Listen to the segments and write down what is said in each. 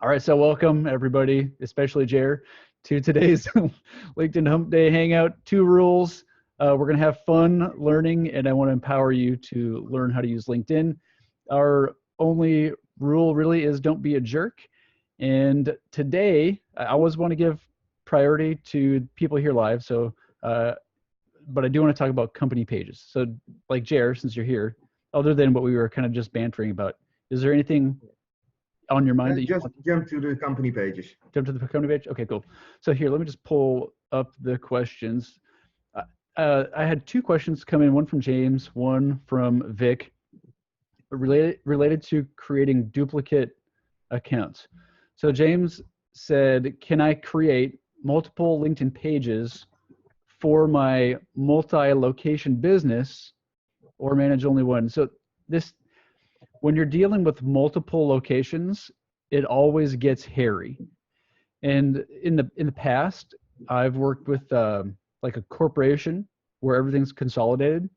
All right, so welcome everybody, especially Jer, to today's LinkedIn Hump Day Hangout. 2 rules. We're gonna have fun learning, and I want to empower you to learn how to use LinkedIn. Our only rule really is don't be a jerk. And today, I always want to give priority to people here live. So, but I do want to talk about company pages. So, like Jer, since you're here, other than what we were kind of just bantering about, is there anything on your mind that you just want? jump to the company pages. Jump to the company page? Okay, cool. So here, let me just pull up the questions. I had 2 questions come in, one from James, one from Vic, related to creating duplicate accounts. So James said, can I create multiple LinkedIn pages for my multi-location business or manage only one? So this, when you're dealing with multiple locations, it always gets hairy. And in the past, I've worked with like a corporation where everything's consolidated.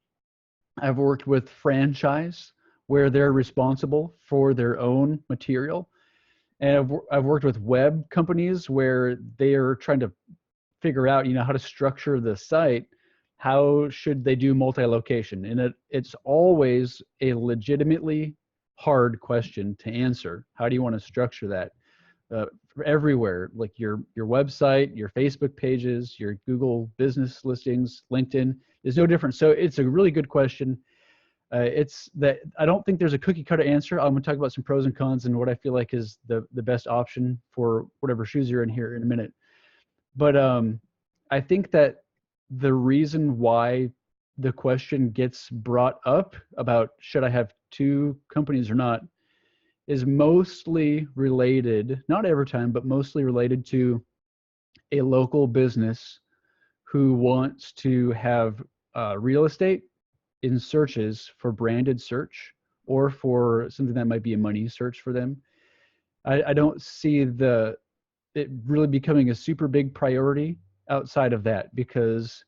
I've worked with franchise where they're responsible for their own material. And I've worked with web companies where they are trying to figure out, how to structure the site. How should they do multi-location? And it's always a legitimately hard question to answer. How do you want to structure that? Everywhere, like your website, your Facebook pages, your Google business listings, LinkedIn is no different. So it's a really good question. It's that I don't think there's a cookie cutter answer. I'm going to talk about some pros and cons and what I feel like is the best option for whatever shoes you're in here in a minute. But I think that the reason why the question gets brought up about should I have 2 companies or not is mostly related, not every time, but mostly related to a local business who wants to have real estate in searches for branded search or for something that might be a money search for them. I don't see it really becoming a super big priority outside of that, because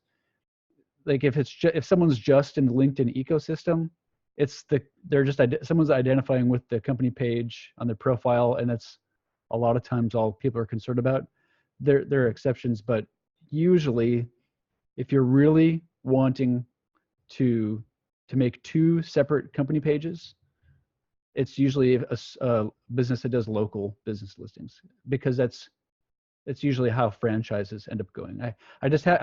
like if someone's just in the LinkedIn ecosystem, someone's identifying with the company page on their profile, and that's a lot of times all people are concerned about. There are exceptions, but usually if you're really wanting to make 2 separate company pages, it's usually a business that does local business listings, because that's usually how franchises end up going. I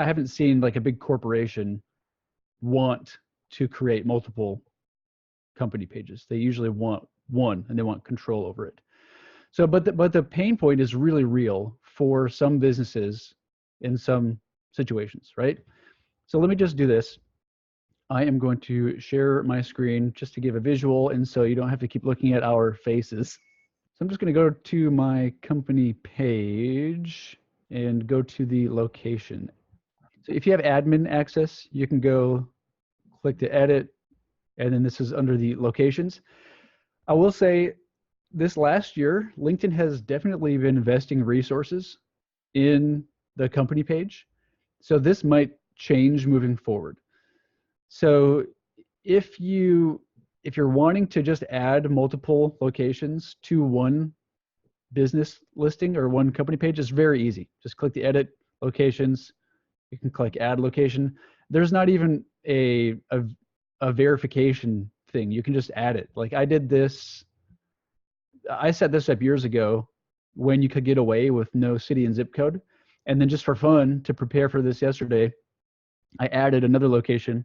haven't seen like a big corporation want to create multiple company pages. They usually want one, and they want control over it. So, but the pain point is really real for some businesses in some situations, right? So let me just do this. I am going to share my screen just to give a visual, and so you don't have to keep looking at our faces. So I'm just going to go to my company page and go to the location. So if you have admin access, you can go click to edit, and then this is under the locations. I will say this last year, LinkedIn has definitely been investing resources in the company page. So this might change moving forward. So if you're wanting to just add multiple locations to one business listing or one company page, it's very easy. Just click the edit locations. You can click add location. There's not even a verification thing. You can just add it. Like I did this. I set this up years ago when you could get away with no city and zip code. And then just for fun, to prepare for this yesterday, I added another location,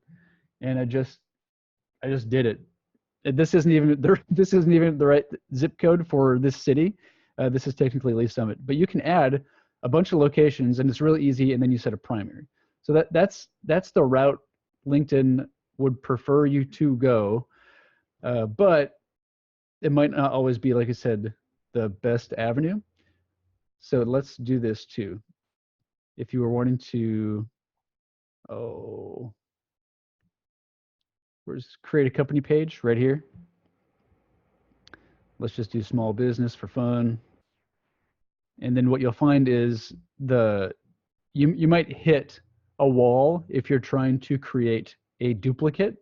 and I just did it. This isn't even the right zip code for this city. This is technically Lee Summit, but you can add a bunch of locations, and it's really easy. And then you set a primary. So that's the route LinkedIn would prefer you to go, but it might not always be, like I said, the best avenue. So let's do this too. If you were wanting to, where's create a company page right here. Let's just do small business for fun. And then what you'll find is you might hit a wall if you're trying to create a duplicate.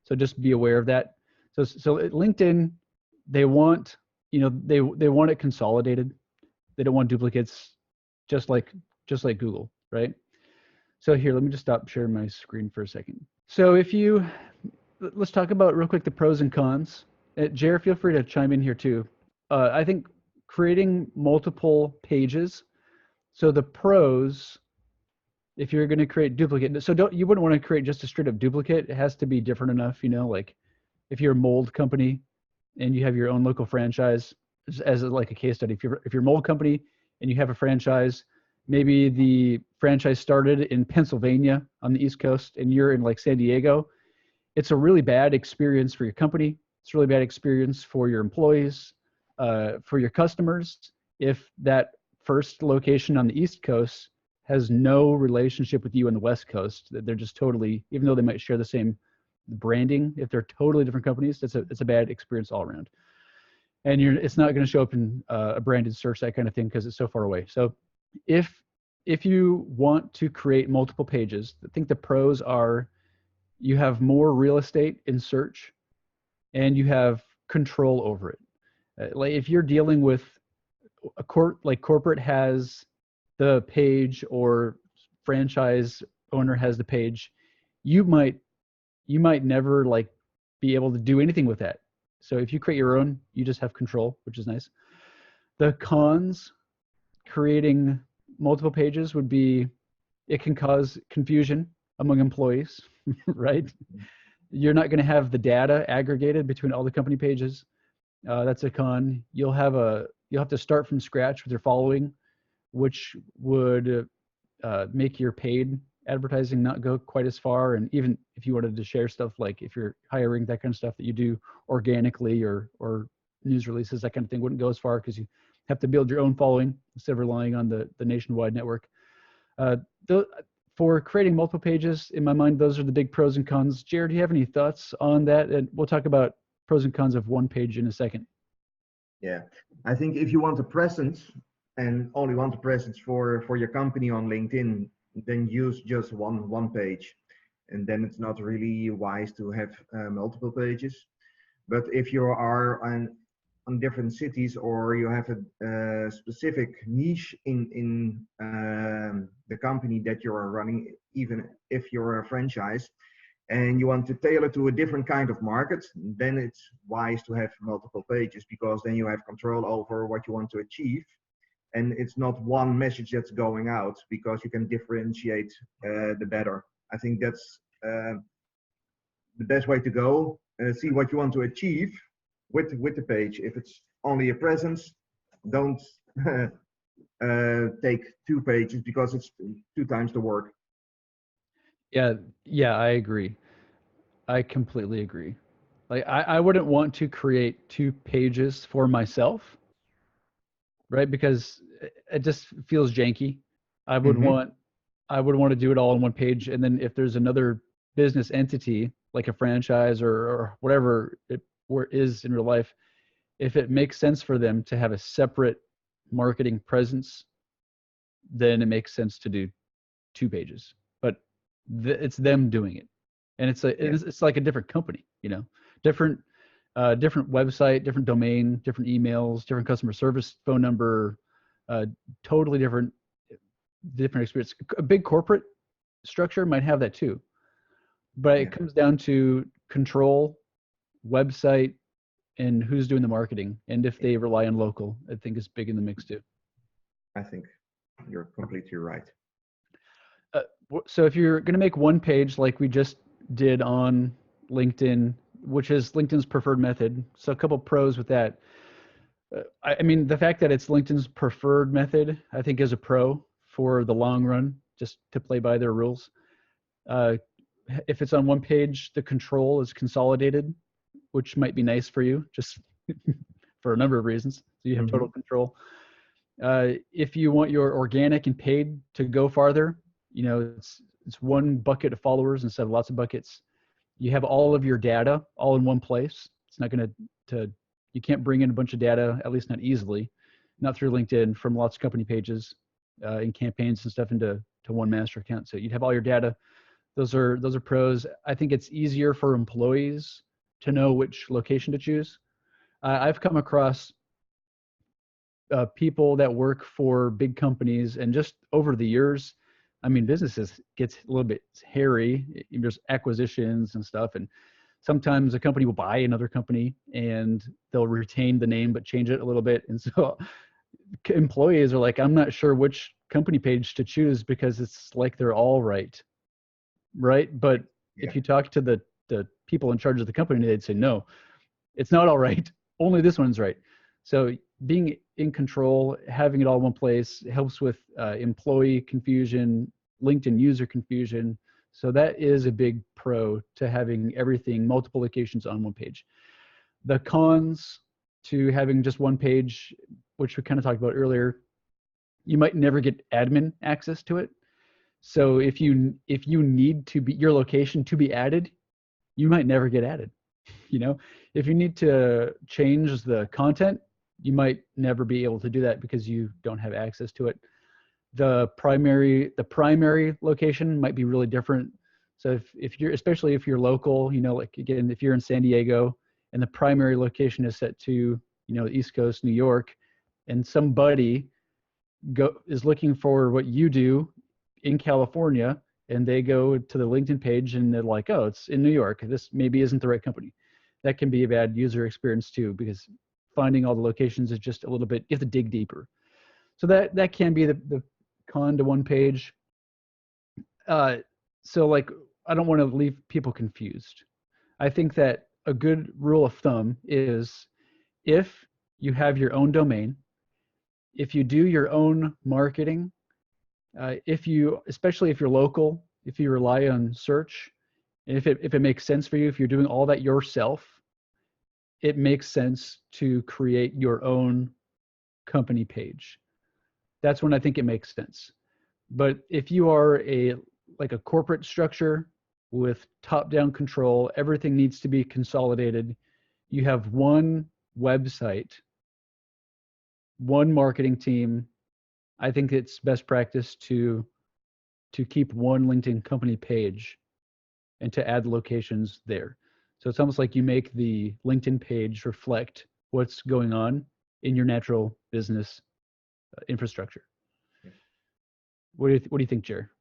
So just be aware of that. So at LinkedIn, they want, they want it consolidated. They don't want duplicates, just like Google, right? So here, let me just stop sharing my screen for a second. So let's talk about real quick the pros and cons. Jer, feel free to chime in here too. I think creating multiple pages. So the pros, if you're going to create duplicate, so you wouldn't want to create just a straight up duplicate. It has to be different enough, like if you're a mold company and you have your own local franchise, as like a case study, if you're a mold company and you have a franchise, maybe the franchise started in Pennsylvania on the East Coast and you're in like San Diego, it's a really bad experience for your company. It's a really bad experience for your employees, for your customers, if that first location on the East Coast has no relationship with you on the West Coast. That they're just totally, even though they might share the same branding, if they're totally different companies, it's a bad experience all around. And it's not going to show up in a branded search, that kind of thing, because it's so far away. So if you want to create multiple pages, I think the pros are you have more real estate in search and you have control over it. Like if you're dealing with like corporate has the page or franchise owner has the page, you might never like be able to do anything with that. So if you create your own, you just have control, which is nice. The cons, creating multiple pages would be, it can cause confusion among employees, right? You're not going to have the data aggregated between all the company pages. That's a con. You'll have to start from scratch with your following, which would make your paid advertising not go quite as far. And even if you wanted to share stuff, like if you're hiring, that kind of stuff that you do organically or news releases, that kind of thing wouldn't go as far because you have to build your own following instead of relying on the nationwide network. For creating multiple pages, in my mind, those are the big pros and cons. Jared, do you have any thoughts on that? And we'll talk about pros and cons of one page in a second. Yeah, I think if you want a presence and only want a presence for your company on LinkedIn, then use just one page, and then it's not really wise to have multiple pages. But if you are on different cities, or you have a specific niche in the company that you are running, even if you're a franchise, and you want to tailor to a different kind of market, then it's wise to have multiple pages, because then you have control over what you want to achieve. And it's not one message that's going out, because you can differentiate the better. I think that's the best way to go. See what you want to achieve with the page. If it's only a presence, don't take 2 pages, because it's 2 times the work. Yeah, I agree. I completely agree. Like I wouldn't want to create 2 pages for myself, right? Because it just feels janky. I would want to do it all on one page, and then if there's another business entity like a franchise or whatever it is in real life, if it makes sense for them to have a separate marketing presence, then it makes sense to do 2 pages. But it's them doing it, and it's like a different company, different website, different domain, different emails, different customer service phone number, totally different experience. A big corporate structure might have that too, but it comes down to control, website, and who's doing the marketing, and if they rely on local. I think is big in the mix too. I think you're completely right. So if you're going to make one page like we just did on LinkedIn, which is LinkedIn's preferred method, so a couple pros with that. I mean, the fact that it's LinkedIn's preferred method, I think, is a pro for the long run, just to play by their rules. If it's on one page, the control is consolidated, which might be nice for you, just for a number of reasons. So you have total control. If you want your organic and paid to go farther, it's one bucket of followers instead of lots of buckets. You have all of your data all in one place. It's not going to you can't bring in a bunch of data, at least not easily, not through LinkedIn, from lots of company pages and campaigns and stuff into one master account. So you'd have all your data. Those are pros. I think it's easier for employees to know which location to choose. I've come across people that work for big companies, and just over the years, I mean, businesses gets a little bit hairy. There's acquisitions and stuff, and sometimes a company will buy another company and they'll retain the name but change it a little bit. And so employees are like, I'm not sure which company page to choose because it's like they're all right. But Yeah. if you talk to the people in charge of the company, they'd say, no, it's not all right. Only this one's right. So being in control, having it all in one place helps with employee confusion, LinkedIn user confusion. So that is a big pro to having everything, multiple locations on one page. The cons to having just one page, which we kind of talked about earlier, you might never get admin access to it. So if you need to be your location to be added, you might never get added. If you need to change the content, you might never be able to do that because you don't have access to it. The primary location might be really different. So if you're, especially if you're local, like again, if you're in San Diego and the primary location is set to, the East Coast, New York, and somebody is looking for what you do in California, and they go to the LinkedIn page and they're like, oh, it's in New York. This maybe isn't the right company. That can be a bad user experience too, because finding all the locations is just a little bit, you have to dig deeper. So that can be the con to one page. So like, I don't want to leave people confused. I think that a good rule of thumb is if you have your own domain, if you do your own marketing, especially if you're local, if you rely on search, and if it makes sense for you, if you're doing all that yourself, it makes sense to create your own company page. That's when I think it makes sense. But if you are like a corporate structure with top-down control, everything needs to be consolidated. You have one website, one marketing team. I think it's best practice to keep one LinkedIn company page and to add locations there. So it's almost like you make the LinkedIn page reflect what's going on in your natural business infrastructure. Yeah. What do you think, Jer?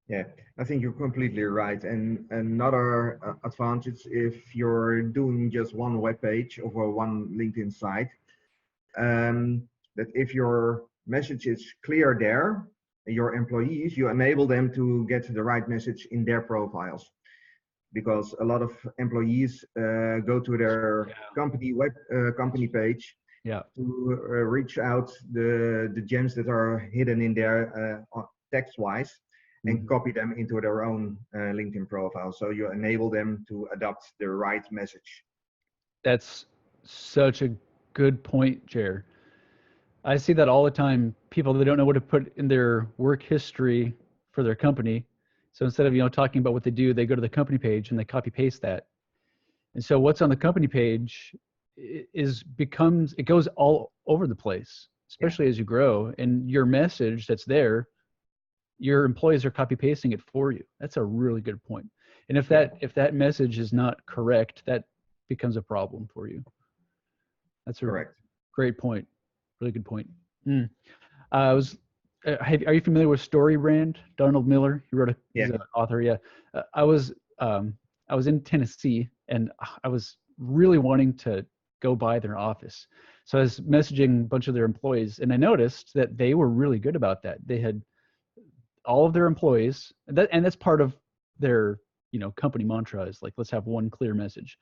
Yeah, I think you're completely right. And another advantage, if you're doing just one web page over one LinkedIn site, that if your message is clear there, your employees, you enable them to get the right message in their profiles. Because a lot of employees go to their company page to reach out the gems that are hidden in there text-wise, and copy them into their own LinkedIn profile. So you enable them to adopt the right message. That's such a good point, Jer. I see that all the time. People that don't know what to put in their work history for their company. So instead of talking about what they do, they go to the company page and they copy paste that. And so what's on the company page it goes all over the place, especially as you grow. And your message that's there, your employees are copy pasting it for you. That's a really good point. And if that message is not correct, that becomes a problem for you. That's a correct. Great point. Really good point. Are you familiar with StoryBrand? Donald Miller. He wrote he's an author. Yeah. I was in Tennessee and I was really wanting to go by their office. So I was messaging a bunch of their employees, and I noticed that they were really good about that. They had all of their employees, and that's part of their company mantra is like, let's have one clear message.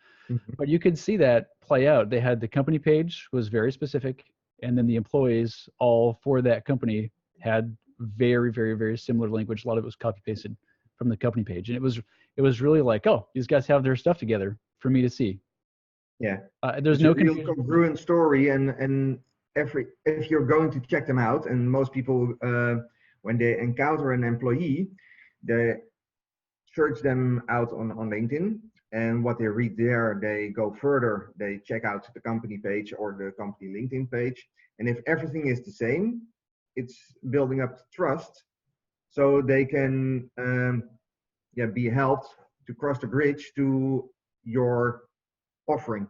But you could see that play out. They had the company page was very specific, and then the employees all for that company had very, very, very similar language. A lot of it was copy pasted from the company page, and it was really like, oh, these guys have their stuff together for me to see. Yeah, there's it's no a real confusion. congruent story, and if you're going to check them out, and most people when they encounter an employee, they search them out on LinkedIn, and what they read there, they go further, they check out the company page or the company LinkedIn page, and if everything is the same, it's building up trust, so they can be helped to cross the bridge to your offering.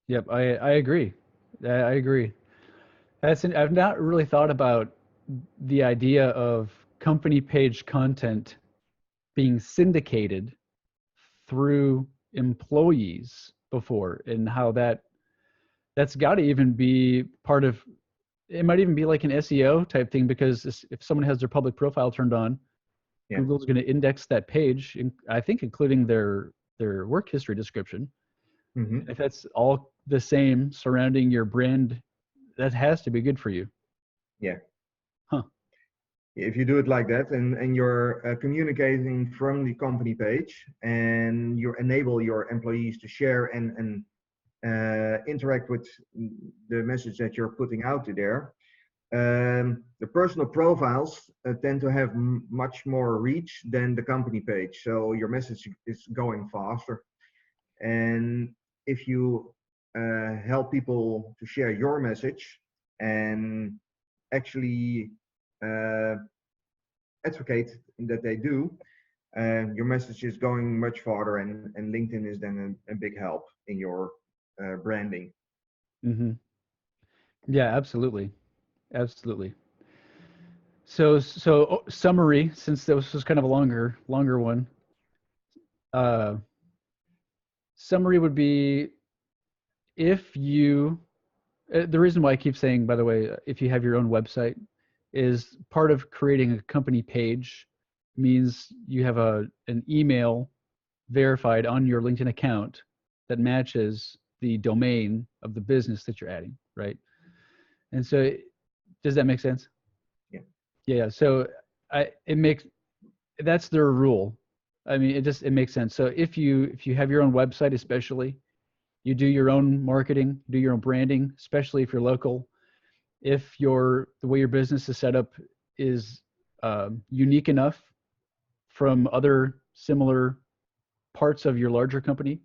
Yep, I agree. I agree. I've not really thought about the idea of company page content being syndicated through employees before, and how that's got to even be part of it. Might even be like an SEO type thing, because if someone has their public profile turned on, Yeah. Google's going to index that page, I think including their work history description. Hmm. If that's all the same surrounding your brand, that has to be good for you. Yeah. Huh. If you do it like that, and you're communicating from the company page, and you enable your employees to share and interact with the message that you're putting out there, the personal profiles tend to have much more reach than the company page. So your message is going faster. And if you help people to share your message and actually uh, advocate that they do, your message is going much farther, and LinkedIn is then a big help in your branding. Hmm. Yeah, absolutely. Absolutely. So summary, since this was kind of a longer one, uh, summary would be, if you, the reason why I keep saying, by the way, if you have your own website, is part of creating a company page means you have an email verified on your LinkedIn account that matches the domain of the business that you're adding, right? And so, does that make sense? Yeah. Yeah. So it makes, that's their rule. I mean, it makes sense. So if you have your own website, especially, you do your own marketing, do your own branding, especially if you're local. If the way your business is set up is unique enough from other similar parts of your larger company,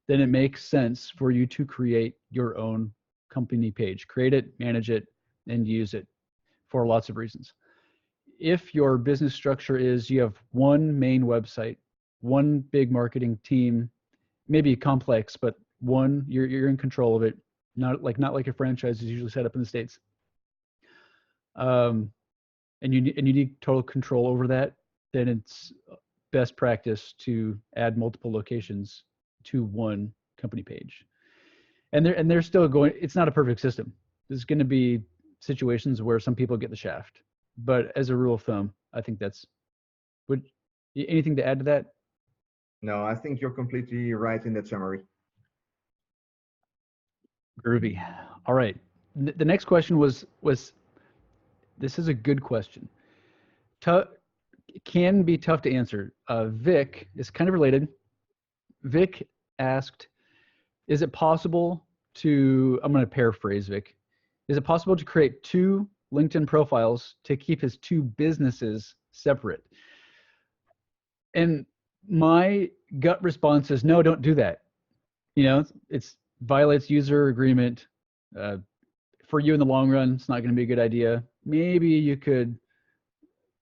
then it makes sense for you to create your own company page. Create it, manage it, and use it for lots of reasons. If your business structure is you have one main website, one big marketing team, maybe complex, but one, you're in control of it, not like a franchise is usually set up in the States. Um, and you need total control over that, then it's best practice to add multiple locations to one company page. And they're still going. It's not a perfect system. There's going to be situations where some people get the shaft, but as a rule of thumb, I think that's. Would anything to add to that? No, I think you're completely right in that summary. Groovy. All right. The next question was this is a good question. Tough, can be tough to answer. Vic is kind of related. Vic asked, is it possible to, I'm going to paraphrase Vic, is it possible to create two LinkedIn profiles to keep his two businesses separate? And my gut response is no, don't do that. It's violates user agreement. Uh, for you in the long run, it's not going to be a good idea. Maybe you could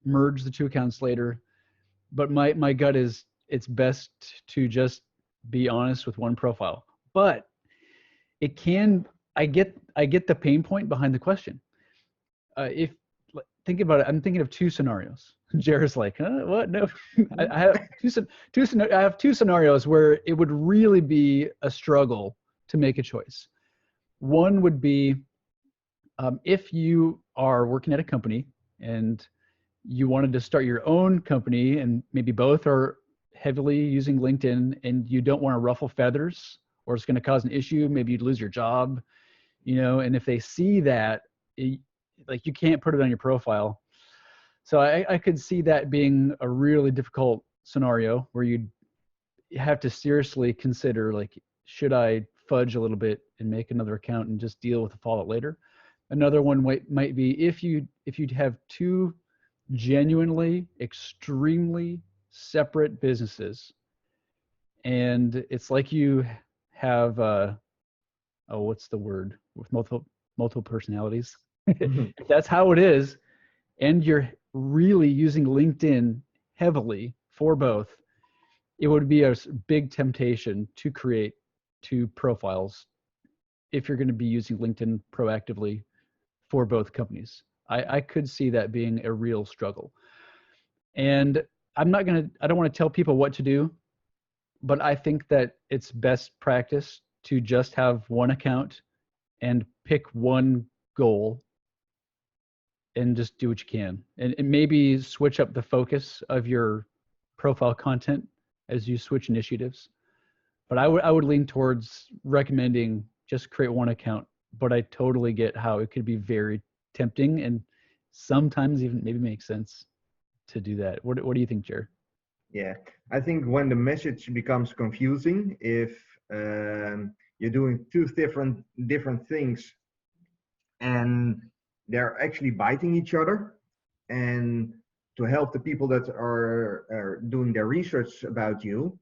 merge the two accounts later, but my gut is it's best to just be honest with one profile. But it can, I get the pain point behind the question. If think about it, I'm thinking of two scenarios. Jared's like, huh, what? No, I have I have two scenarios where it would really be a struggle to make a choice. One would be if you are working at a company and you wanted to start your own company, and maybe both are heavily using LinkedIn, and you don't want to ruffle feathers or it's going to cause an issue, maybe you'd lose your job, and if they see that, like, you can't put it on your profile. So I could see that being a really difficult scenario where you'd have to seriously consider, like, should I fudge a little bit and make another account and just deal with the fallout later? Another one might be if you'd have two genuinely extremely separate businesses, and it's like you have oh, what's the word, with multiple personalities. If that's how it is, and you're really using LinkedIn heavily for both, it would be a big temptation to create two profiles if you're going to be using LinkedIn proactively for both companies. I could see that being a real struggle. And I don't want to tell people what to do, but I think that it's best practice to just have one account and pick one goal and just do what you can. And maybe switch up the focus of your profile content as you switch initiatives. But I would lean towards recommending just create one account. But I totally get how it could be very tempting and sometimes even maybe makes sense to do that. What do you think, Jer? Yeah, I think when the message becomes confusing, if you're doing two different things and they're actually biting each other, and to help the people that are doing their research about you,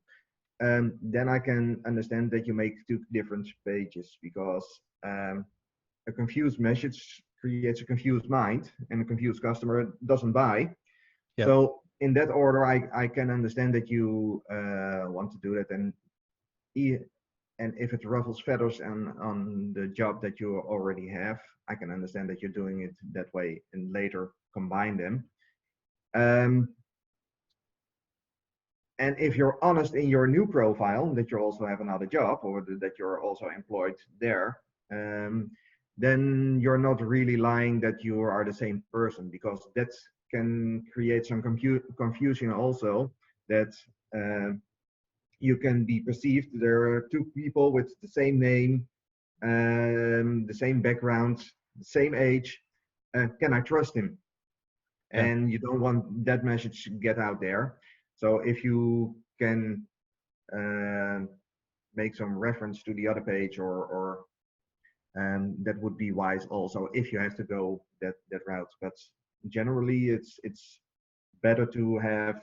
then I can understand that you make two different pages, because a confused message creates a confused mind, and a confused customer doesn't buy. Yep. So in that order, I can understand that you want to do that, and if it ruffles feathers on the job that you already have, I can understand that you're doing it that way and later combine them. And if you're honest in your new profile that you also have another job, or that you're also employed there, then you're not really lying that you are the same person, because that can create some confusion also, that you can be perceived there are two people with the same name, the same background, the same age. Can I trust him? Yeah. And you don't want that message to get out there. So if you can make some reference to the other page, or that would be wise also if you have to go that route. But generally, it's better to have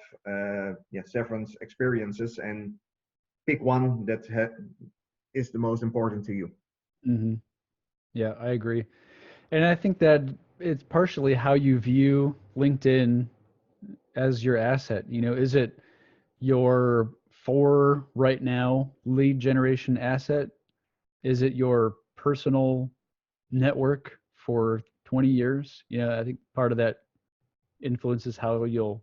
several experiences and pick one that is the most important to you. Mm-hmm. Yeah, I agree. And I think that it's partially how you view LinkedIn as your asset. Is it your for right now lead generation asset? Is it your personal network for 20 years? I think part of that influences how you'll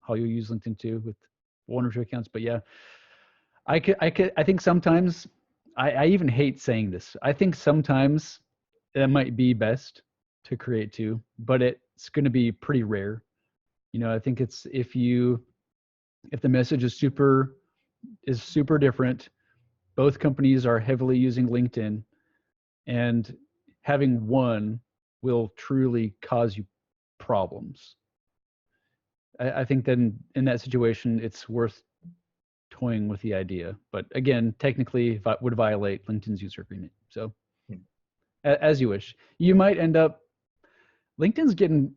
use LinkedIn too, with one or two accounts. But yeah, I think sometimes I even hate saying this. I think sometimes it might be best to create two, but it's going to be pretty rare. I think it's if the message is super different, both companies are heavily using LinkedIn, and having one will truly cause you problems. I think then in that situation, it's worth toying with the idea. But again, technically, would violate LinkedIn's user agreement. So as you wish. You might end up, LinkedIn's getting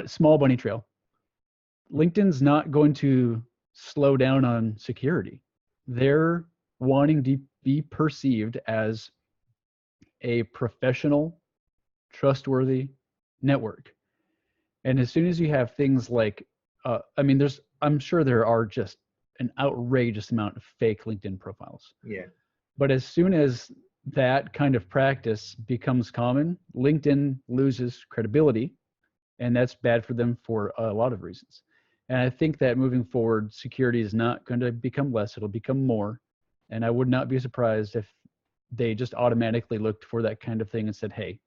small bunny trail. LinkedIn's not going to slow down on security. They're wanting to be perceived as a professional, trustworthy network. And as soon as you have things like, I'm sure there are just an outrageous amount of fake LinkedIn profiles. Yeah. But as soon as that kind of practice becomes common, LinkedIn loses credibility, and that's bad for them for a lot of reasons. And I think that moving forward, security is not going to become less, it'll become more. And I would not be surprised if they just automatically looked for that kind of thing and said, hey,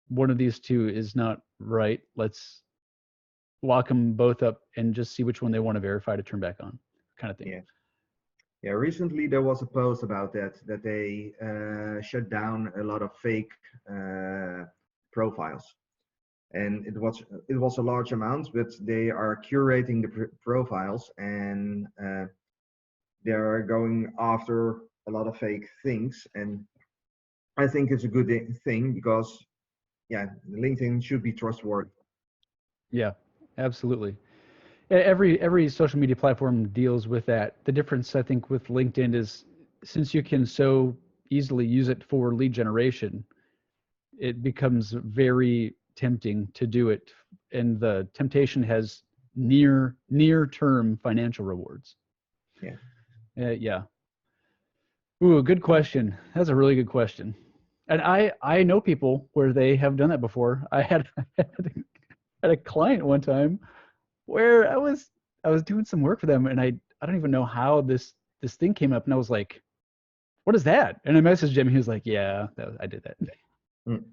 one of these two is not right. Let's lock them both up and just see which one they want to verify to turn back on, kind of thing. Yeah. Yeah, recently there was a post about that they shut down a lot of fake profiles, and it was a large amount, but they are curating the profiles, and they're going after a lot of fake things. And I think it's a good thing, because LinkedIn should be trustworthy. Yeah, absolutely. Every social media platform deals with that. The difference, I think, with LinkedIn is, since you can so easily use it for lead generation, it becomes very tempting to do it, and the temptation has near term financial rewards. Yeah. Yeah. Ooh, good question. That's a really good question. And I know people where they have done that before. I had had a client one time where I was doing some work for them, and I don't even know how this thing came up, and I was like, "What is that?" And I messaged him. He was like, "Yeah, I did that." Mm.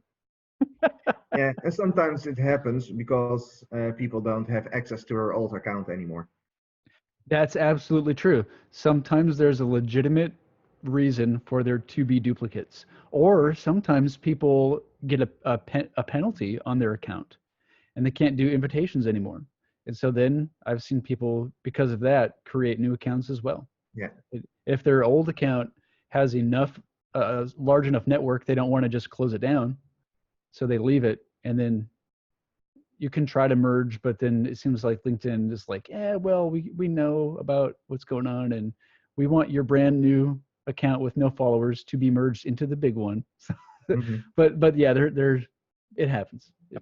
Yeah, and sometimes it happens because people don't have access to their old account anymore. That's absolutely true. Sometimes there's a legitimate reason for there to be duplicates, or sometimes people get a penalty on their account and they can't do invitations anymore. And so then I've seen people, because of that, create new accounts as well. Yeah. If their old account has enough, large enough network, they don't want to just close it down, so they leave it, and then you can try to merge, but then it seems like LinkedIn is like, yeah, well, we know about what's going on, and we want your brand new account with no followers to be merged into the big one. Hmm. but yeah, there it happens. Yeah.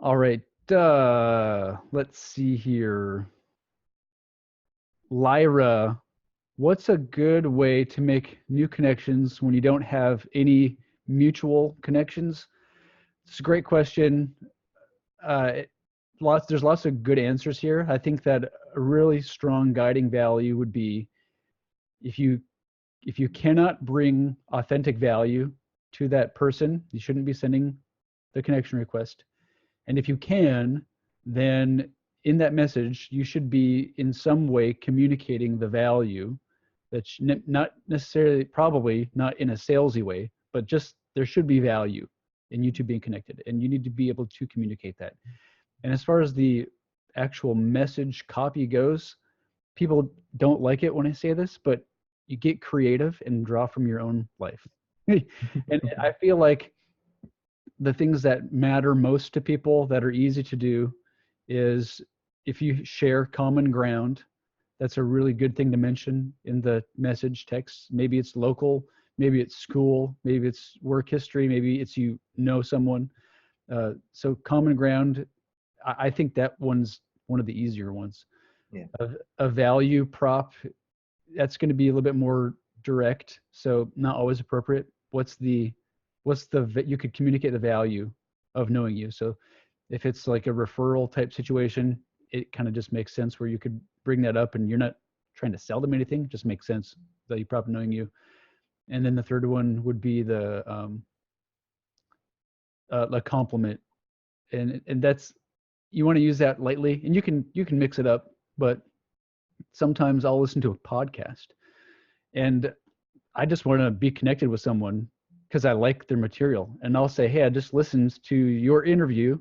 All right. Let's see here. Lyra, what's a good way to make new connections when you don't have any mutual connections? It's a great question. There's lots of good answers here. I think that a really strong guiding value would be if you cannot bring authentic value to that person, you shouldn't be sending the connection request. And if you can, then in that message, you should be in some way communicating the value that's not necessarily, probably not in a salesy way, but just there should be value in you two being connected, and you need to be able to communicate that. And as far as the actual message copy goes, people don't like it when I say this, but you get creative and draw from your own life. And I feel like the things that matter most to people that are easy to do is if you share common ground, that's a really good thing to mention in the message text. Maybe it's local, maybe it's school, maybe it's work history, maybe it's you know someone. So common ground, I think that one's one of the easier ones. Yeah. A value prop, that's going to be a little bit more direct, so not always appropriate. You could communicate the value of knowing you. So if it's like a referral type situation, it kind of just makes sense where you could bring that up and you're not trying to sell them anything. It just makes sense, value prop knowing you. And then the third one would be the compliment, and that's, you want to use that lightly, and you can mix it up, but sometimes I'll listen to a podcast and I just want to be connected with someone because I like their material, and I'll say, hey, I just listened to your interview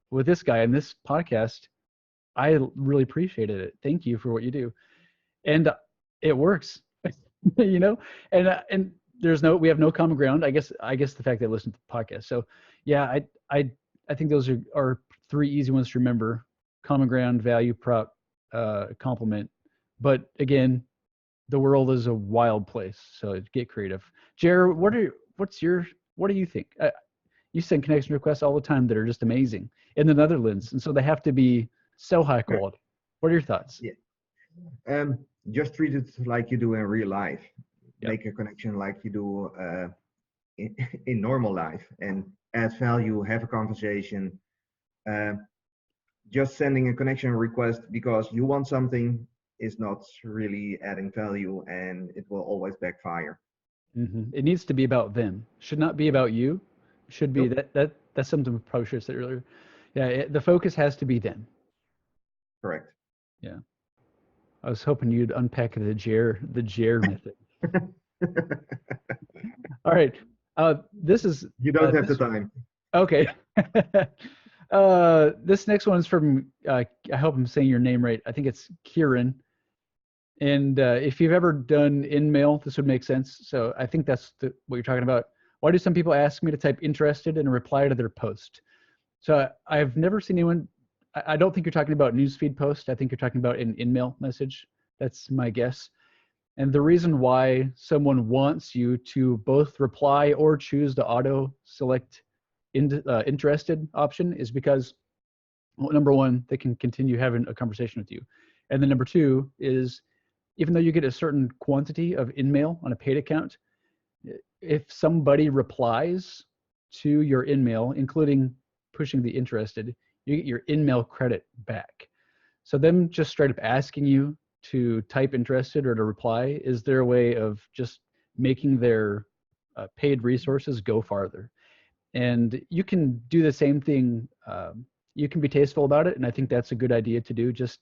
with this guy in this podcast. I really appreciated it. Thank you for what you do. And it works. you know, and we have no common ground. I guess the fact that I listened to the podcast. So yeah, I think those are three easy ones to remember: common ground, value prop, compliment. But again, the world is a wild place, so get creative. Jared, what do you think? You send connection requests all the time that are just amazing in the Netherlands, and so they have to be so high quality. What are your thoughts? Yeah. Just treat it like you do in real life. Yep. Make a connection like you do in normal life, and add value. Have a conversation. Uh, just sending a connection request because you want something is not really adding value, and it will always backfire. It needs to be about them. Should not be about you. Should be Nope. that's something we probably should have said earlier. Yeah, the focus has to be them. Correct. Yeah. I was hoping you'd unpack the Jer method. All right. This is You don't have the time. okay. This next one's from I hope I'm saying your name right. I think it's Kieran. And if you've ever done InMail, this would make sense. So I think that's what you're talking about. Why do some people ask me to type interested in a reply to their post? So I've never seen anyone. I don't think you're talking about newsfeed post. I think you're talking about an InMail message. That's my guess. And the reason why someone wants you to both reply or choose the auto select interested option is because, well, number one, they can continue having a conversation with you. And then number two is even though you get a certain quantity of InMail on a paid account, if somebody replies to your InMail, including pushing the interested, you get your InMail credit back. So them just straight up asking you to type interested or to reply is their way of just making their paid resources go farther. And you can do the same thing. You can be tasteful about it, and I think that's a good idea to do. Just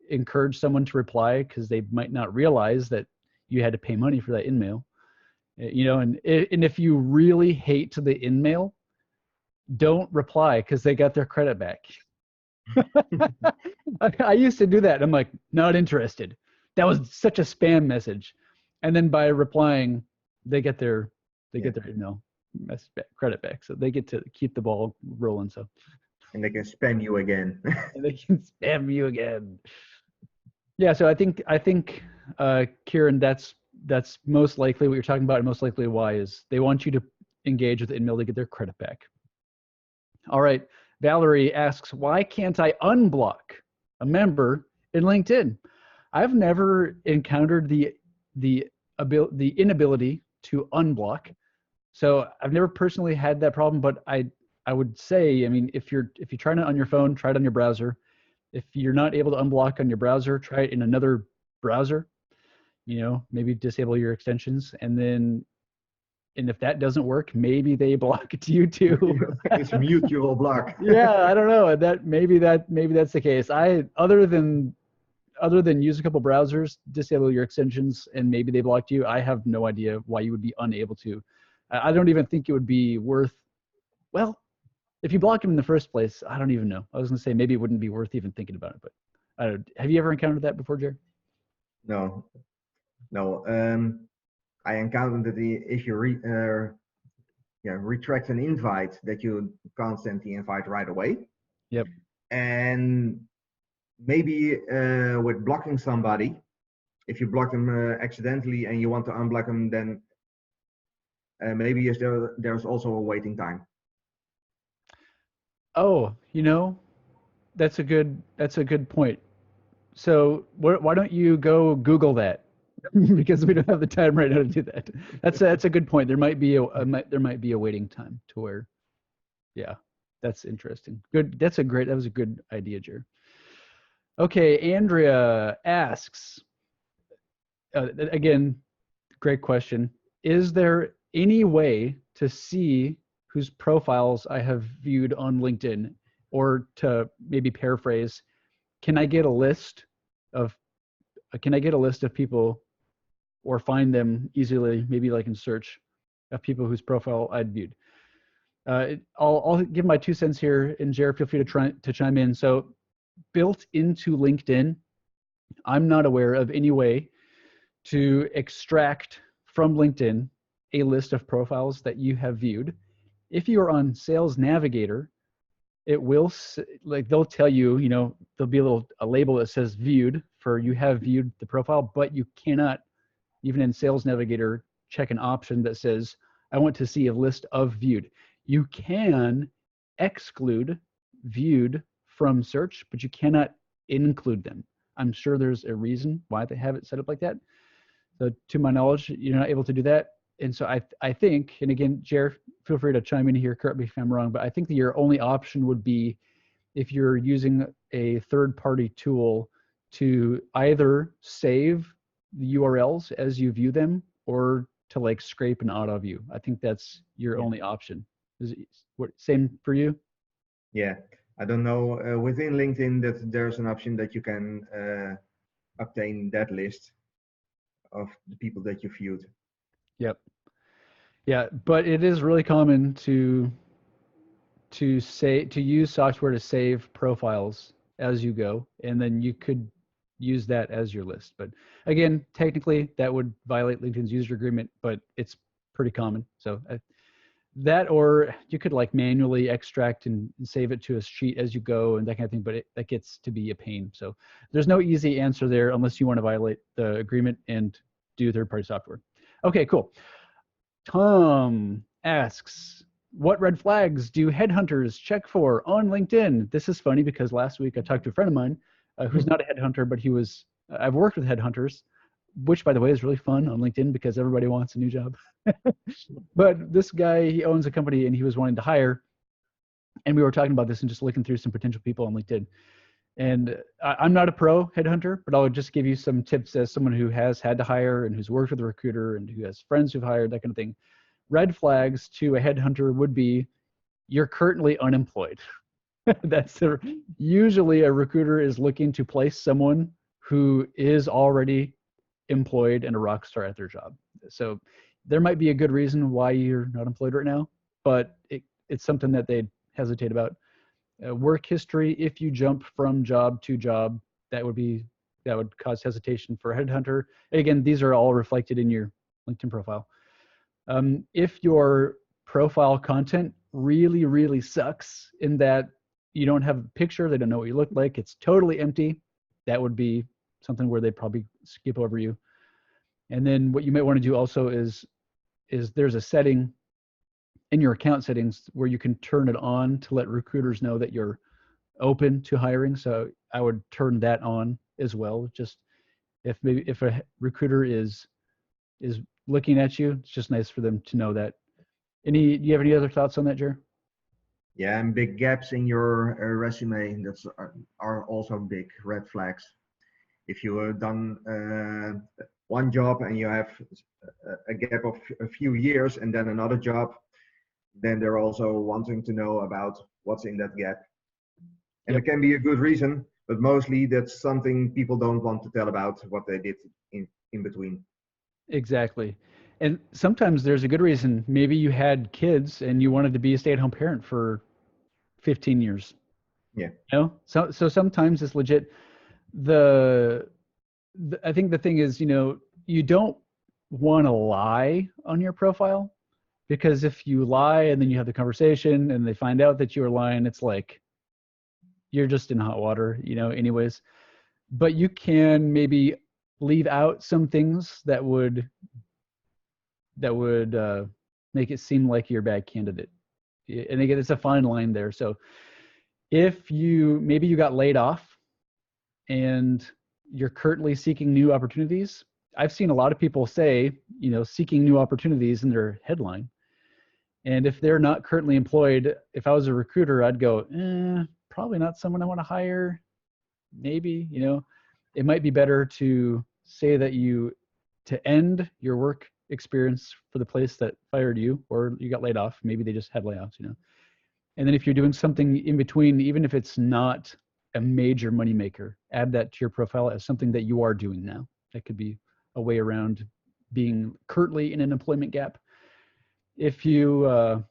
encourage someone to reply because they might not realize that you had to pay money for that InMail. You know, and if you really hate the InMail, don't reply because they got their credit back. I used to do that. I'm like, not interested. That was such a spam message. And then by replying, they get their InMail credit back. So they get to keep the ball rolling. So. And they can spam you again. And they can spam you again. Yeah. So I think Kieran, that's most likely what you're talking about, and most likely why is they want you to engage with InMail to get their credit back. All right. Valerie asks, why can't I unblock a member in LinkedIn? I've never encountered the inability to unblock. So I've never personally had that problem, but I would say, I mean, if you're trying it on your phone, try it on your browser. If you're not able to unblock on your browser, try it in another browser. You know, maybe disable your extensions, and if that doesn't work, maybe they blocked you too. It's mute your block. Yeah, I don't know. Maybe that's the case. Other than use a couple browsers, disable your extensions, and maybe they blocked you. I have no idea why you would be unable to. I don't even think it would be worth. Well, if you block them in the first place, I don't even know. I was gonna say maybe it wouldn't be worth even thinking about it, but I don't. Have you ever encountered that before, Jared? No. I encountered that if you retract an invite, that you can't send the invite right away. Yep. And maybe with blocking somebody, if you block them accidentally and you want to unblock them, then maybe there's also a waiting time. Oh, you know, that's a good point. So why don't you go Google that? Because we don't have the time right now to do that. That's a good point. There might be a waiting time to where, yeah, that's interesting. Good. That was a good idea, Jer. Okay, Andrea asks, again, great question. Is there any way to see whose profiles I have viewed on LinkedIn? Or to maybe paraphrase, can I get a list of people, or find them easily, maybe like in search, of people whose profile I'd viewed? I'll give my 2 cents here, and Jared, feel free to chime in. So built into LinkedIn, I'm not aware of any way to extract from LinkedIn a list of profiles that you have viewed. If you are on Sales Navigator, it will, like, they'll tell you, you know, there'll be a label that says viewed for you have viewed the profile, but you cannot, even in Sales Navigator, check an option that says, I want to see a list of viewed. You can exclude viewed from search, but you cannot include them. I'm sure there's a reason why they have it set up like that. So to my knowledge, you're not able to do that. And so I think, and again, Jared, feel free to chime in here, correct me if I'm wrong, but I think that your only option would be if you're using a third-party tool to either save the URLs as you view them, or to like scrape an auto view. I think that's your only option. Is it same for you? Yeah, I don't know within LinkedIn that there's an option that you can obtain that list of the people that you viewed. Yep. Yeah, but it is really common to use software to save profiles as you go, and then you could use that as your list. But again, technically that would violate LinkedIn's user agreement, but it's pretty common. So that, or you could like manually extract and save it to a sheet as you go and that kind of thing, but that gets to be a pain. So there's no easy answer there unless you want to violate the agreement and do third-party software. Okay, cool. Tom asks, what red flags do headhunters check for on LinkedIn? This is funny because last week I talked to a friend of mine who's not a headhunter, but I've worked with headhunters which by the way is really fun on LinkedIn because everybody wants a new job. But this guy, he owns a company and he was wanting to hire, and we were talking about this and just looking through some potential people on LinkedIn. And I'm not a pro headhunter, but I'll just give you some tips as someone who has had to hire and who's worked with a recruiter and who has friends who've hired, that kind of thing. Red flags to a headhunter would be you're currently unemployed. Usually a recruiter is looking to place someone who is already employed and a rock star at their job. So there might be a good reason why you're not employed right now, but it's something that they'd hesitate about. Work history, if you jump from job to job, that would cause hesitation for a headhunter. And again, these are all reflected in your LinkedIn profile. If your profile content really, really sucks in that you don't have a picture, they don't know what you look like, it's totally empty, that would be something where they'd probably skip over you. And then what you might want to do also is there's a setting in your account settings where you can turn it on to let recruiters know that you're open to hiring. So I would turn that on as well. Just if a recruiter is looking at you, it's just nice for them to know that. Do you have any other thoughts on that, Jer? Yeah, and big gaps in your resume, that's are also big red flags. If you have done one job and you have a gap of a few years and then another job, then they're also wanting to know about what's in that gap. And Yep. it can be a good reason, but mostly that's something people don't want to tell about what they did in between. Exactly. And sometimes there's a good reason. Maybe you had kids and you wanted to be a stay-at-home parent for 15 years. Yeah. You know? So sometimes it's legit. I think the thing is, you don't want to lie on your profile, because if you lie and then you have the conversation and they find out that you're lying, it's like you're just in hot water, anyways. But you can maybe leave out some things that would make it seem like you're a bad candidate. And again, it's a fine line there. So if maybe you got laid off and you're currently seeking new opportunities, I've seen a lot of people say, seeking new opportunities in their headline. And if they're not currently employed, if I was a recruiter, I'd go, probably not someone I want to hire. Maybe, it might be better to say that to end your work experience for the place that fired you, or you got laid off. Maybe they just had layoffs, And then if you're doing something in between, even if it's not a major moneymaker, add that to your profile as something that you are doing now. That could be a way around being currently in an employment gap. If you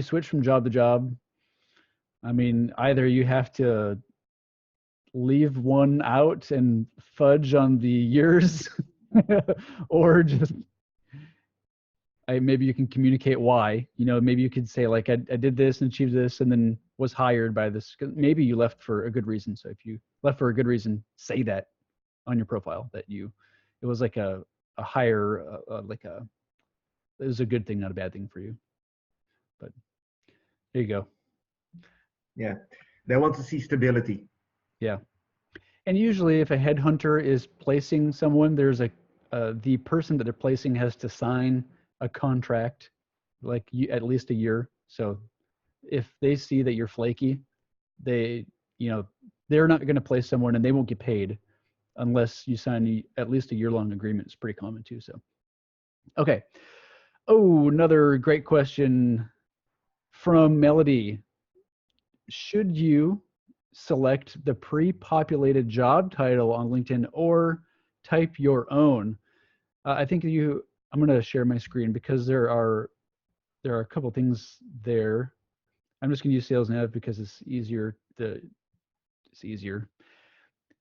switch from job to job, I mean, either you have to leave one out and fudge on the years, or just maybe you can communicate why. Maybe you could say like, I did this and achieved this and then was hired by this. Maybe you left for a good reason. So if you left for a good reason, say that on your profile, that it was like a hire, it was a good thing, not a bad thing for you. But there you go. Yeah, they want to see stability. Yeah. And usually if a headhunter is placing someone, there's the person that they're placing has to sign a contract, like at least a year. So if they see that you're flaky, they're not going to place someone and they won't get paid unless you sign at least a year-long agreement. It's pretty common too. So, okay. Oh, another great question from Melody. Should you select the pre-populated job title on LinkedIn or type your own? I think I'm going to share my screen because there are a couple things there. I'm just going to use Sales Nav because it's easier.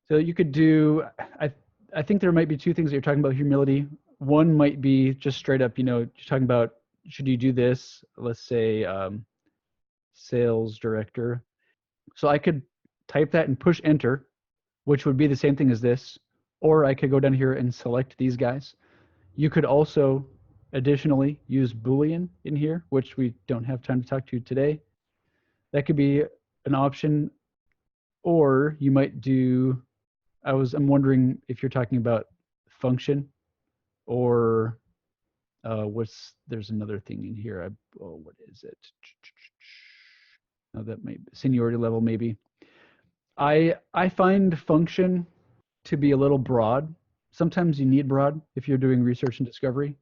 So you could do, I think there might be two things that you're talking about, humility. One might be just straight up, you're talking about, should you do this? Let's say sales director. So I could type that and push enter, which would be the same thing as this, or I could go down here and select these guys. You could also additionally use Boolean in here, which we don't have time to talk to today. That could be an option. Or you might do, I'm wondering if you're talking about function, or there's another thing in here. What is it? That might seniority level maybe. I find function to be a little broad. Sometimes you need broad if you're doing research and discovery,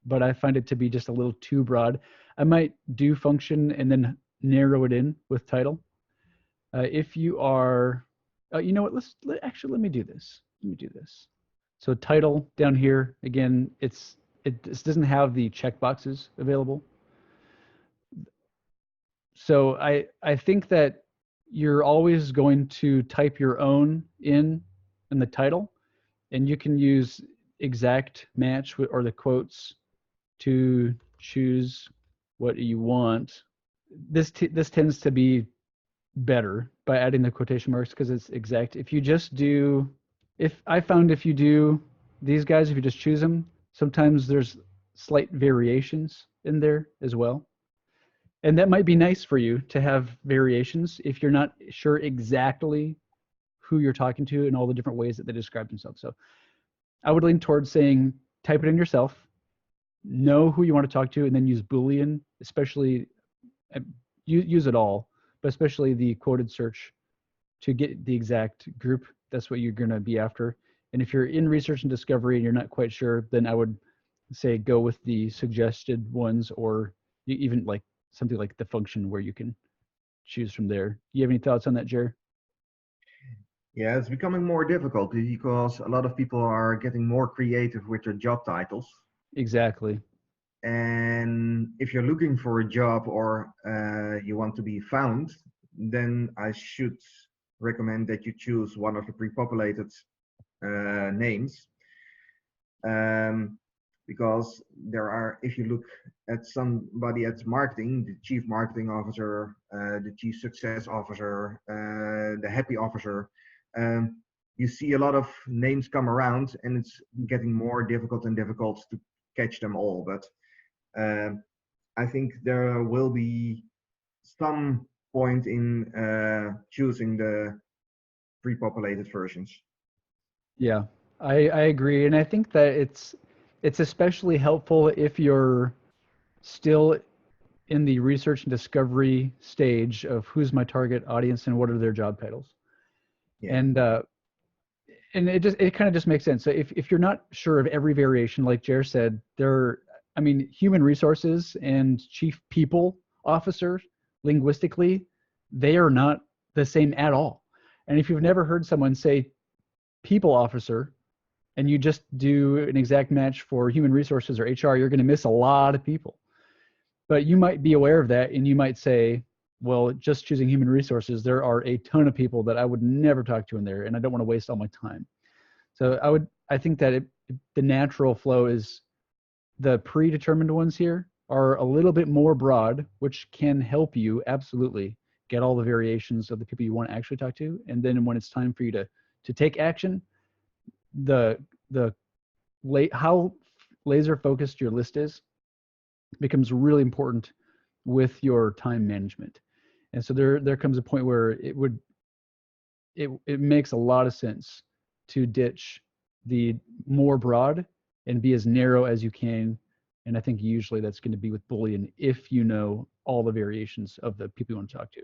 but I find it to be just a little too broad. I might do function and then narrow it in with title. If you are, you know what? Let me do this. Let me do this. So title down here again. This doesn't have the checkboxes available. So I think that you're always going to type your own in the title, and you can use exact match or the quotes to choose what you want. This tends to be better by adding the quotation marks because it's exact. If you just do, if you do these guys, if you just choose them, sometimes there's slight variations in there as well. And that might be nice for you to have variations if you're not sure exactly who you're talking to and all the different ways that they describe themselves. So I would lean towards saying type it in yourself, know who you want to talk to, and then use Boolean, especially use it all, but especially the quoted search to get the exact group. That's what you're going to be after. And if you're in research and discovery and you're not quite sure, then I would say go with the suggested ones, or even like something like the function where you can choose from there. You have any thoughts on that, Jer? Yeah, it's becoming more difficult because a lot of people are getting more creative with their job titles. Exactly. And if you're looking for a job or you want to be found, then I should recommend that you choose one of the pre-populated names. Because there are, if you look at somebody at marketing, the chief marketing officer, the chief success officer, the happy officer, you see a lot of names come around, and it's getting more difficult and difficult to catch them all. But I think there will be some point in choosing the pre-populated versions. Yeah, I agree. And I think that it's especially helpful if you're still in the research and discovery stage of who's my target audience and what are their job titles. Yeah. And it kind of just makes sense. So if you're not sure of every variation, like Jer said, I mean, human resources and chief people officer, linguistically, they are not the same at all. And if you've never heard someone say people officer and you just do an exact match for human resources or HR, you're going to miss a lot of people. But you might be aware of that, and you might say, well, just choosing human resources, there are a ton of people that I would never talk to in there, and I don't want to waste all my time. So I think that the natural flow is the predetermined ones here are a little bit more broad, which can help you absolutely get all the variations of the people you want to actually talk to. And then when it's time for you to take action, how laser focused your list is becomes really important with your time management. And so there comes a point where it makes a lot of sense to ditch the more broad and be as narrow as you can. And I think usually that's going to be with Boolean if you know all the variations of the people you want to talk to.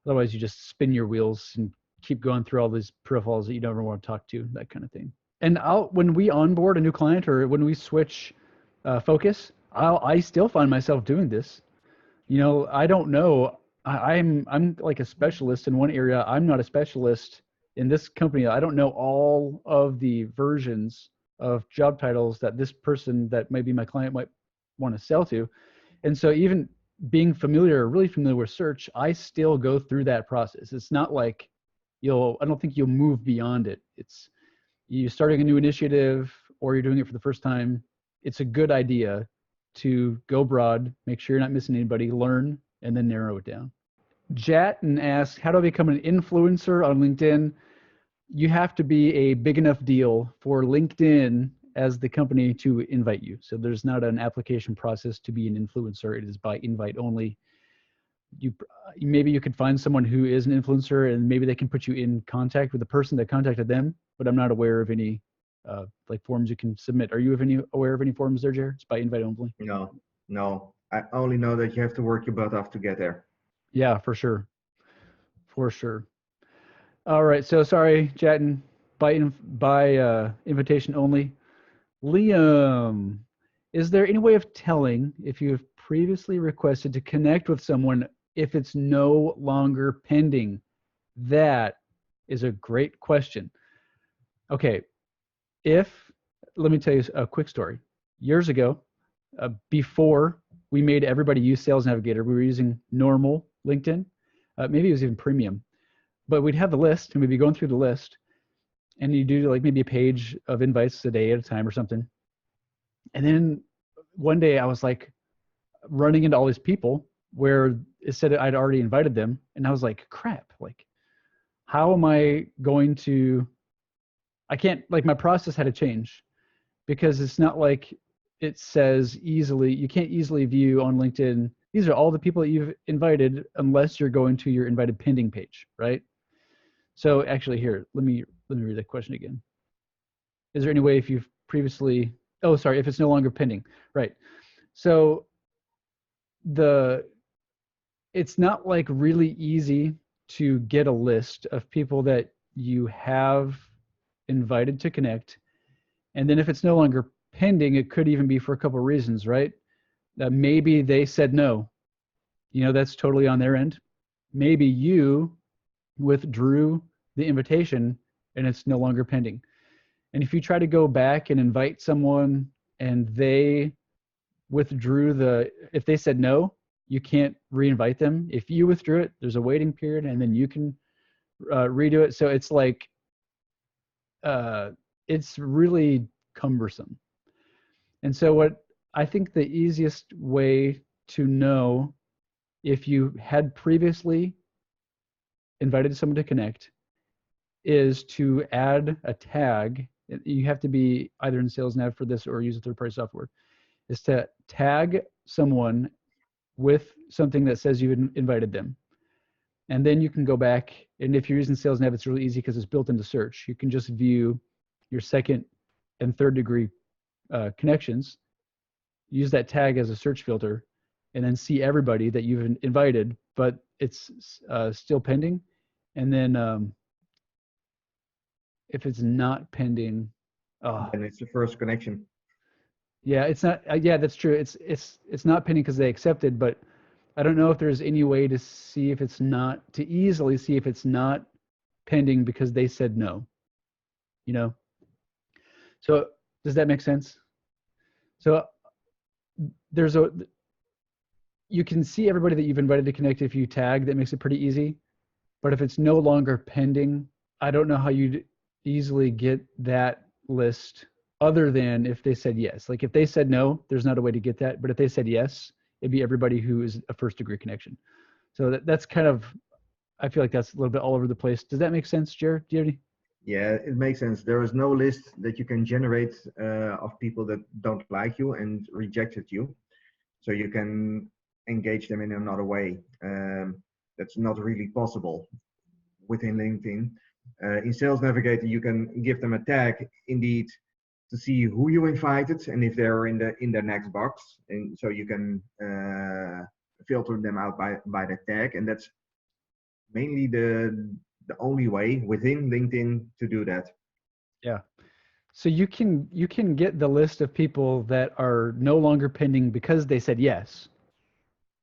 Otherwise, you just spin your wheels and keep going through all these profiles that you never want to talk to, that kind of thing. And when we onboard a new client or when we switch focus, I still find myself doing this. You know, I don't know. I'm like a specialist in one area. I'm not a specialist in this company. I don't know all of the versions of job titles that this person that maybe my client might want to sell to. And so even being really familiar with search, I still go through that process. It's not like I don't think you'll move beyond it. It's you starting a new initiative or you're doing it for the first time. It's a good idea to go broad, make sure you're not missing anybody, learn, and then narrow it down. Jatin asks, how do I become an influencer on LinkedIn? You have to be a big enough deal for LinkedIn as the company to invite you. So there's not an application process to be an influencer. It is by invite only. Maybe you could find someone who is an influencer and maybe they can put you in contact with the person that contacted them, but I'm not aware of any like forms you can submit. Are you aware of any forms there, Jared? It's by invite only. No. I only know that you have to work your butt off to get there. Yeah, for sure. For sure. All right. So sorry, chatting by invitation only. Liam, is there any way of telling if you have previously requested to connect with someone if it's no longer pending? That is a great question. Okay. Let me tell you a quick story. Years ago, before we made everybody use Sales Navigator, we were using normal LinkedIn. Maybe it was even premium. But we'd have the list and we'd be going through the list and you do like maybe a page of invites a day at a time or something. And then one day I was like running into all these people where it said I'd already invited them. And I was like, crap, like, how am I going to, I can't, like, my process had to change because it's not like it says easily, you can't easily view on LinkedIn, these are all the people that you've invited unless you're going to your invited pending page, right? So actually here, let me read that question again. Is there any way if you've previously, oh, sorry, if it's no longer pending, right? So it's not like really easy to get a list of people that you have invited to connect. And then if it's no longer pending, it could even be for a couple of reasons, right? Maybe they said no. That's totally on their end. Maybe you withdrew the invitation and it's no longer pending. And if you try to go back and invite someone and they withdrew if they said no, you can't re-invite them. If you withdrew it, there's a waiting period and then you can redo it. So it's like, it's really cumbersome. And so what I think the easiest way to know if you had previously invited someone to connect is to add a tag. You have to be either in Sales Nav for this or use a third-party software, is to tag someone with something that says you've invited them. And then you can go back, and if you're using Sales Nav, it's really easy because it's built into search. You can just view your second and third degree connections, use that tag as a search filter, and then see everybody that you've invited, but it's still pending. And then if it's not pending, And it's the first connection. yeah, it's not. Yeah, that's true. It's not pending because they accepted, but I don't know if there's any way to see if it's not, to easily see if it's not pending because they said no. So does that make sense? So you can see everybody that you've invited to connect if you tag. That makes it pretty easy. But if it's no longer pending, I don't know how you'd easily get that list other than if they said yes. Like if they said no, there's not a way to get that. But if they said yes, it'd be everybody who is a first degree connection. So that's kind of, I feel like that's a little bit all over the place. Does that make sense, Jared? Do you have any? Yeah, it makes sense. There is no list that you can generate of people that don't like you and rejected you. So you can engage them in another way. That's not really possible within LinkedIn. In Sales Navigator, you can give them a tag, indeed, to see who you invited and if they're in the next box. And so you can filter them out by the tag. And that's mainly the only way within LinkedIn to do that. Yeah. So you can get the list of people that are no longer pending because they said yes,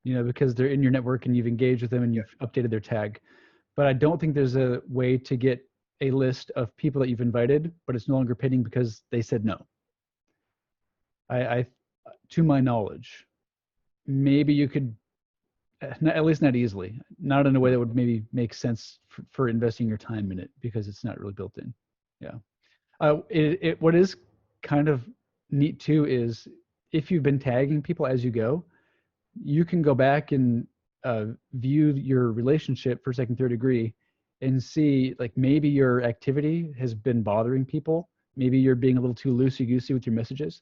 because they're in your network and you've engaged with them and you've updated their tag. But I don't think there's a way to get a list of people that you've invited, but it's no longer pending because they said no. I to my knowledge, maybe you could, at least not easily, not in a way that would maybe make sense for investing your time in it because it's not really built in. Yeah. What is kind of neat too is if you've been tagging people as you go, you can go back and view your relationship for second, third degree and see like maybe your activity has been bothering people. Maybe you're being a little too loosey-goosey with your messages.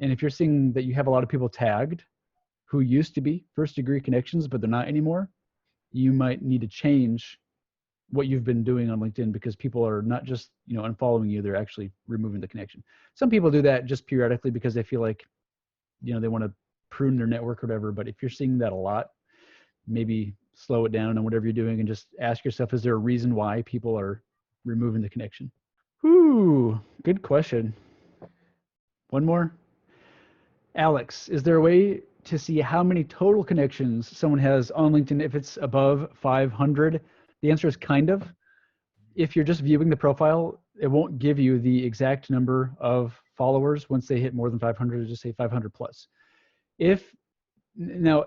And if you're seeing that you have a lot of people tagged who used to be first degree connections, but they're not anymore, you might need to change what you've been doing on LinkedIn, because people are not just, unfollowing you, they're actually removing the connection. Some people do that just periodically because they feel like, they want to prune their network or whatever. But if you're seeing that a lot, maybe slow it down on whatever you're doing and just ask yourself, is there a reason why people are removing the connection? Ooh, good question. One more. Alex, is there a way to see how many total connections someone has on LinkedIn if it's above 500? The answer is kind of. If you're just viewing the profile, it won't give you the exact number of followers once they hit more than 500, just say 500 plus. Now,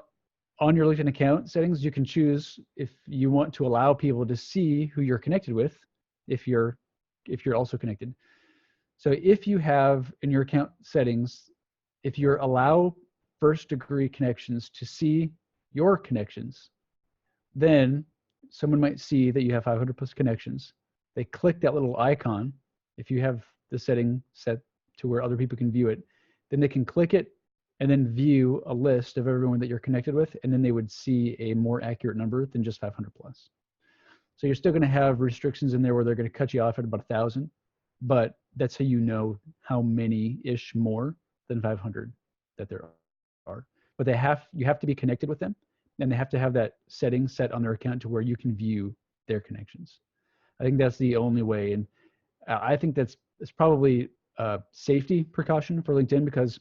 on your LinkedIn account settings, you can choose if you want to allow people to see who you're connected with, if you're also connected. So if you have in your account settings, if you allow first degree connections to see your connections, then someone might see that you have 500 plus connections. They click that little icon. If you have the setting set to where other people can view it, then they can click it and then view a list of everyone that you're connected with, and then they would see a more accurate number than just 500 plus. So you're still going to have restrictions in there where they're going to cut you off at about 1,000, but that's how you know how many-ish more than 500 that there are. But you have to be connected with them, and they have to have that setting set on their account to where you can view their connections. I think that's the only way, and I think it's probably a safety precaution for LinkedIn, because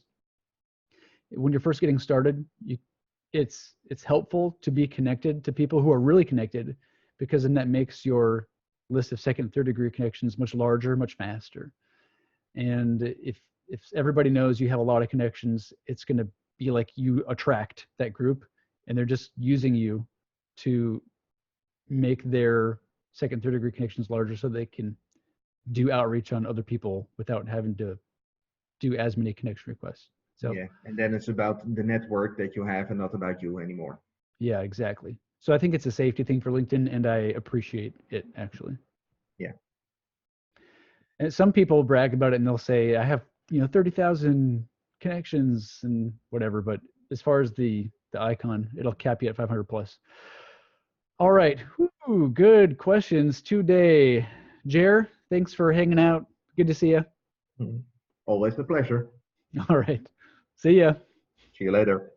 when you're first getting started, it's helpful to be connected to people who are really connected, because then that makes your list of second and third degree connections much larger, much faster. And if everybody knows you have a lot of connections, it's going to be like you attract that group, and they're just using you to make their second, third degree connections larger so they can do outreach on other people without having to do as many connection requests. So yeah, and then it's about the network that you have and not about you anymore. yeah, exactly. So I think it's a safety thing for LinkedIn, and I appreciate it, actually. Yeah. And some people brag about it and they'll say, I have 30,000 connections and whatever, but as far as the icon, it'll cap you at 500 plus. All right. Ooh, good questions today. Jer, thanks for hanging out. Good to see you. Always a pleasure. All right. See ya. See you later.